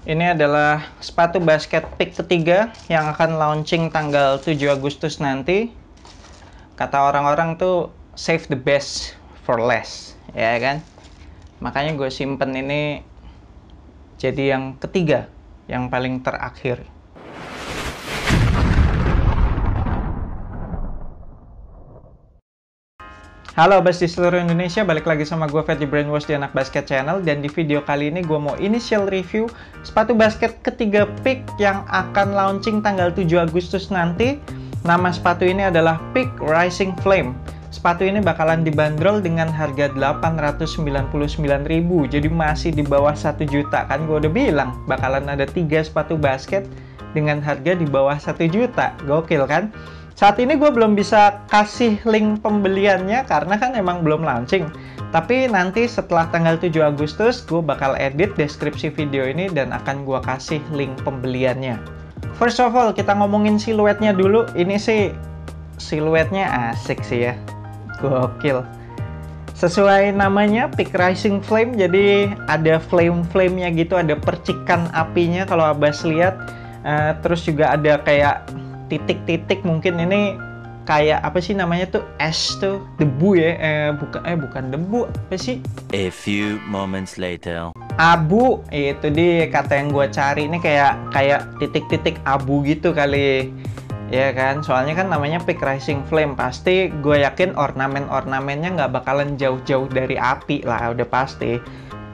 Ini adalah sepatu basket pick ketiga yang akan launching tanggal 7 Agustus nanti. Kata orang-orang tuh save the best for last, ya kan? Makanya gue simpen ini jadi yang ketiga, yang paling terakhir. Halo Bas di seluruh Indonesia, balik lagi sama gue Fat di Brainwash di Anak Basket Channel. Dan di video kali ini gue mau initial review sepatu basket ketiga pick yang akan launching tanggal 7 Agustus nanti. Nama sepatu ini adalah Peak Rising Flame. Sepatu ini bakalan dibanderol dengan harga 899.000, jadi masih di bawah 1 juta. Kan gue udah bilang bakalan ada 3 sepatu basket dengan harga di bawah 1 juta. Gokil kan? Saat ini gue belum bisa kasih link pembeliannya karena kan emang belum launching. Tapi nanti setelah tanggal 7 Agustus gue bakal edit deskripsi video ini dan akan gue kasih link pembeliannya. First of all, kita ngomongin siluetnya dulu. Ini sih siluetnya asik sih ya. Gokil. Sesuai namanya, Peak Rising Flame, jadi ada flame-flamenya gitu, ada percikan apinya kalau Abbas lihat. Terus juga ada kayak titik-titik, mungkin ini kayak apa sih namanya tuh, ash tuh, debu ya, bukan debu, apa sih? A few moments later. Abu, itu dia kata yang gue cari. Ini kayak titik-titik abu gitu kali, ya kan? Soalnya kan namanya Peak Rising Flame, pasti gue yakin ornamen-ornamennya nggak bakalan jauh-jauh dari api lah, udah pasti.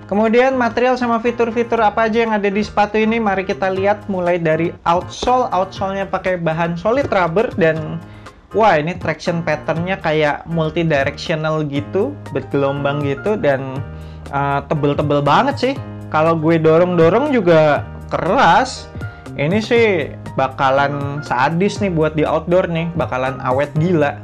Kemudian material sama fitur-fitur apa aja yang ada di sepatu ini, mari kita lihat. Mulai dari outsole, outsole-nya pakai bahan solid rubber dan wah, ini traction pattern-nya kayak multi directional gitu, bergelombang gitu, dan tebel-tebel banget sih. Kalau gue dorong-dorong juga keras. Ini sih bakalan sadis nih buat di outdoor nih, bakalan awet gila.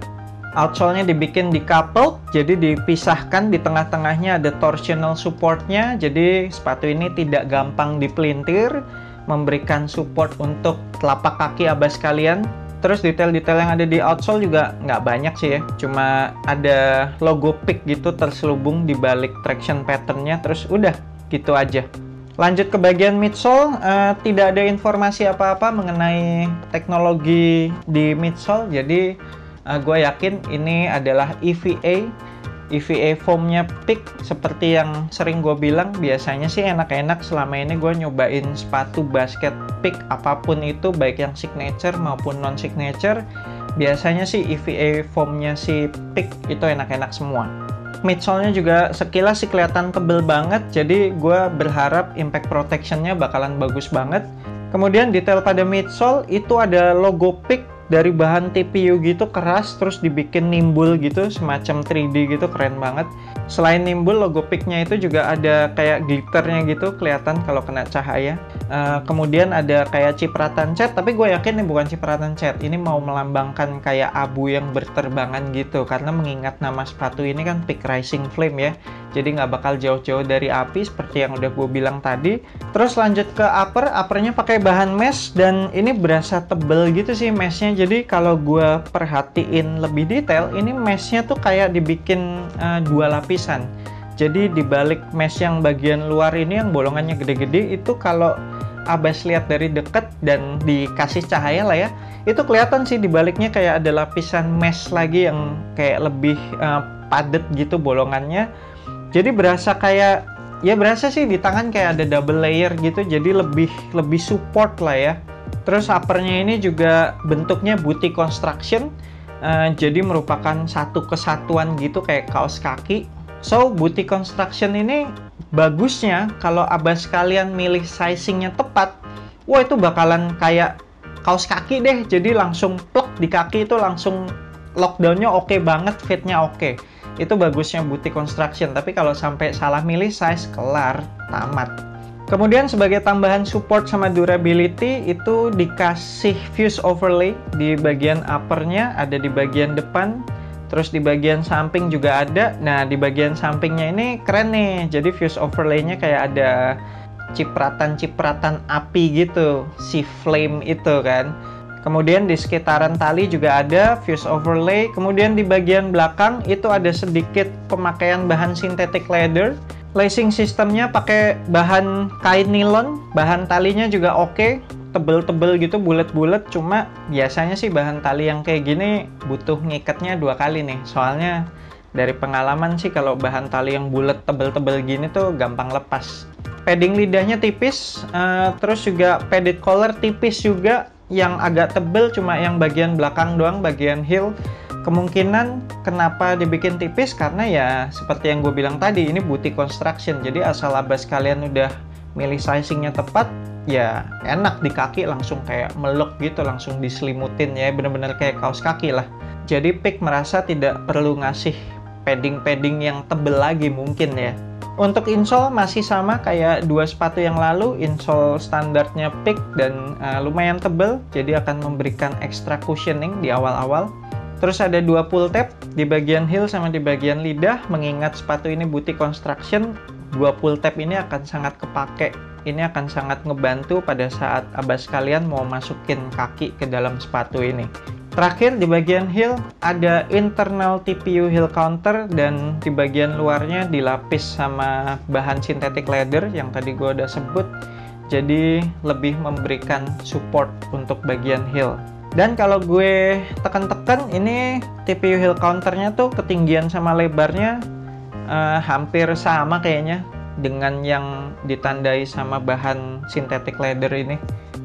Outsole-nya dibikin decoupled, jadi dipisahkan, di tengah-tengahnya ada torsional support-nya, jadi sepatu ini tidak gampang dipelintir, memberikan support untuk telapak kaki Abbas kalian. Terus detail-detail yang ada di outsole juga nggak banyak sih ya, cuma ada logo Peak gitu terselubung di balik traction pattern-nya, terus udah gitu aja. Lanjut ke bagian midsole, tidak ada informasi apa-apa mengenai teknologi di midsole, jadi gue yakin ini adalah EVA foamnya Peak. Seperti yang sering gue bilang, biasanya sih enak-enak selama ini gue nyobain sepatu basket Peak apapun itu, baik yang signature maupun non signature, biasanya sih EVA foamnya si Peak itu enak-enak semua. Midsole-nya juga sekilas sih kelihatan tebel banget, jadi gue berharap impact protection-nya bakalan bagus banget. Kemudian detail pada midsole itu ada logo Peak dari bahan TPU gitu, keras, terus dibikin nimbul gitu, semacam 3D gitu, keren banget. Selain nimbul, logo Peak-nya itu juga ada kayak glitternya gitu, kelihatan kalau kena cahaya. Kemudian ada kayak cipratan cat, tapi gue yakin ini bukan cipratan cat, ini mau melambangkan kayak abu yang berterbangan gitu, karena mengingat nama sepatu ini kan Peak Rising Flame ya, jadi nggak bakal jauh-jauh dari api seperti yang udah gue bilang tadi. Terus lanjut ke uppernya pakai bahan mesh, dan ini berasa tebel gitu sih meshnya. Jadi kalau gue perhatiin lebih detail, ini meshnya tuh kayak dibikin 2 lapisan. Jadi di balik mesh yang bagian luar ini yang bolongannya gede-gede, itu kalau Abbas lihat dari deket dan dikasih cahaya lah ya, itu kelihatan sih di baliknya kayak ada lapisan mesh lagi yang kayak lebih padat gitu bolongannya. Jadi berasa kayak, ya berasa sih di tangan kayak ada double layer gitu, jadi lebih support lah ya. Terus uppernya ini juga bentuknya booty construction, jadi merupakan satu kesatuan gitu kayak kaos kaki. So booty construction ini bagusnya kalau Abbas kalian milih sizingnya tepat, wah itu bakalan kayak kaos kaki deh. Jadi langsung plek di kaki itu langsung lockdownnya oke banget, fitnya oke. Itu bagusnya booty construction. Tapi kalau sampai salah milih size, kelar, tamat. Kemudian sebagai tambahan support sama durability, itu dikasih fuse overlay di bagian uppernya, ada di bagian depan, terus di bagian samping juga ada. Nah, di bagian sampingnya ini keren nih, jadi fuse overlay-nya kayak ada cipratan-cipratan api gitu, si flame itu kan. Kemudian di sekitaran tali juga ada fuse overlay. Kemudian di bagian belakang itu ada sedikit pemakaian bahan synthetic leather. Lacing sistemnya pakai bahan kain nilon, bahan talinya juga oke, tebel-tebel gitu, bulat-bulat. Cuma biasanya sih bahan tali yang kayak gini butuh ngikatnya 2 kali nih. Soalnya dari pengalaman sih kalau bahan tali yang bulat tebel-tebel gini tuh gampang lepas. Padding lidahnya tipis, terus juga padded collar tipis juga, yang agak tebel cuma yang bagian belakang doang, bagian heel. Kemungkinan kenapa dibikin tipis karena ya seperti yang gue bilang tadi, ini boutique construction, jadi asal abas kalian udah milih sizingnya tepat, ya enak di kaki, langsung kayak meluk gitu, langsung diselimutin ya, bener-bener kayak kaos kaki lah. Jadi Peak merasa tidak perlu ngasih padding-padding yang tebel lagi mungkin ya. Untuk insole masih sama kayak 2 sepatu yang lalu, insole standarnya Peak dan lumayan tebel, jadi akan memberikan extra cushioning di awal-awal. Terus ada 2 pull tab di bagian heel sama di bagian lidah. Mengingat sepatu ini boutique construction, 2 pull tab ini akan sangat kepake. Ini akan sangat ngebantu pada saat abas kalian mau masukin kaki ke dalam sepatu ini. Terakhir di bagian heel ada internal TPU heel counter, dan di bagian luarnya dilapis sama bahan synthetic leather yang tadi gue udah sebut. Jadi lebih memberikan support untuk bagian heel. Dan kalau gue tekan-tekan, ini TPU heel counternya tuh ketinggian sama lebarnya hampir sama kayaknya dengan yang ditandai sama bahan synthetic leather ini.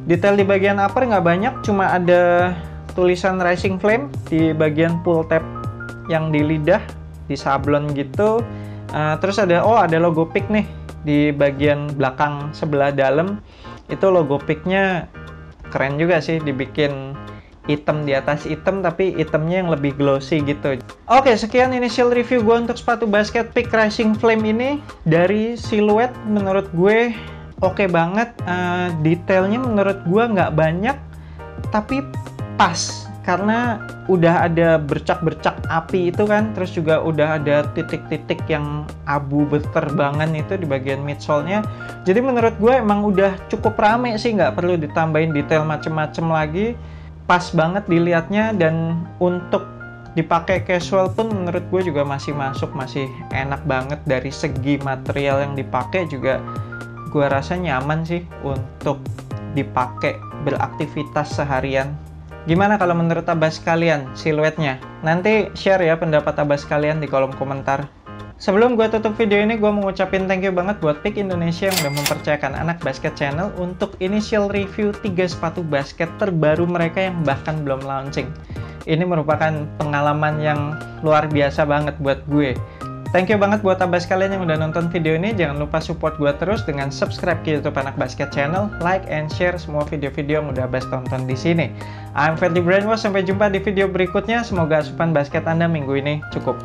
Detail di bagian upper nggak banyak, cuma ada tulisan Rising Flame di bagian pull tab yang di lidah, di sablon gitu. Terus ada logo Peak nih di bagian belakang sebelah dalam. Itu logo Peaknya keren juga sih, dibikin hitam di atas hitam, tapi hitamnya yang lebih glossy gitu. Oke, sekian initial review gue untuk sepatu basket Peak Rising Flame ini. Dari siluet menurut gue oke banget. Detailnya menurut gue nggak banyak, tapi pas, karena udah ada bercak-bercak api itu kan, terus juga udah ada titik-titik yang abu berterbangan itu di bagian midsole-nya. Jadi menurut gue emang udah cukup rame sih, nggak perlu ditambahin detail macem-macem lagi. Pas banget dilihatnya, dan untuk dipakai casual pun menurut gue juga masih masuk, masih enak banget. Dari segi material yang dipakai juga gue rasa nyaman sih untuk dipakai beraktivitas seharian. Gimana kalau menurut abas kalian siluetnya? Nanti share ya pendapat abas kalian di kolom komentar. Sebelum gue tutup video ini, gue mau ngucapin thank you banget buat Peak Indonesia yang udah mempercayakan Anak Basket Channel untuk initial review 3 sepatu basket terbaru mereka yang bahkan belum launching. Ini merupakan pengalaman yang luar biasa banget buat gue. Thank you banget buat abas kalian yang udah nonton video ini. Jangan lupa support gue terus dengan subscribe ke YouTube Anak Basket Channel, like and share semua video-video yang udah abas tonton di sini. I'm Ferdi Brainwash, sampai jumpa di video berikutnya. Semoga asupan basket Anda minggu ini cukup.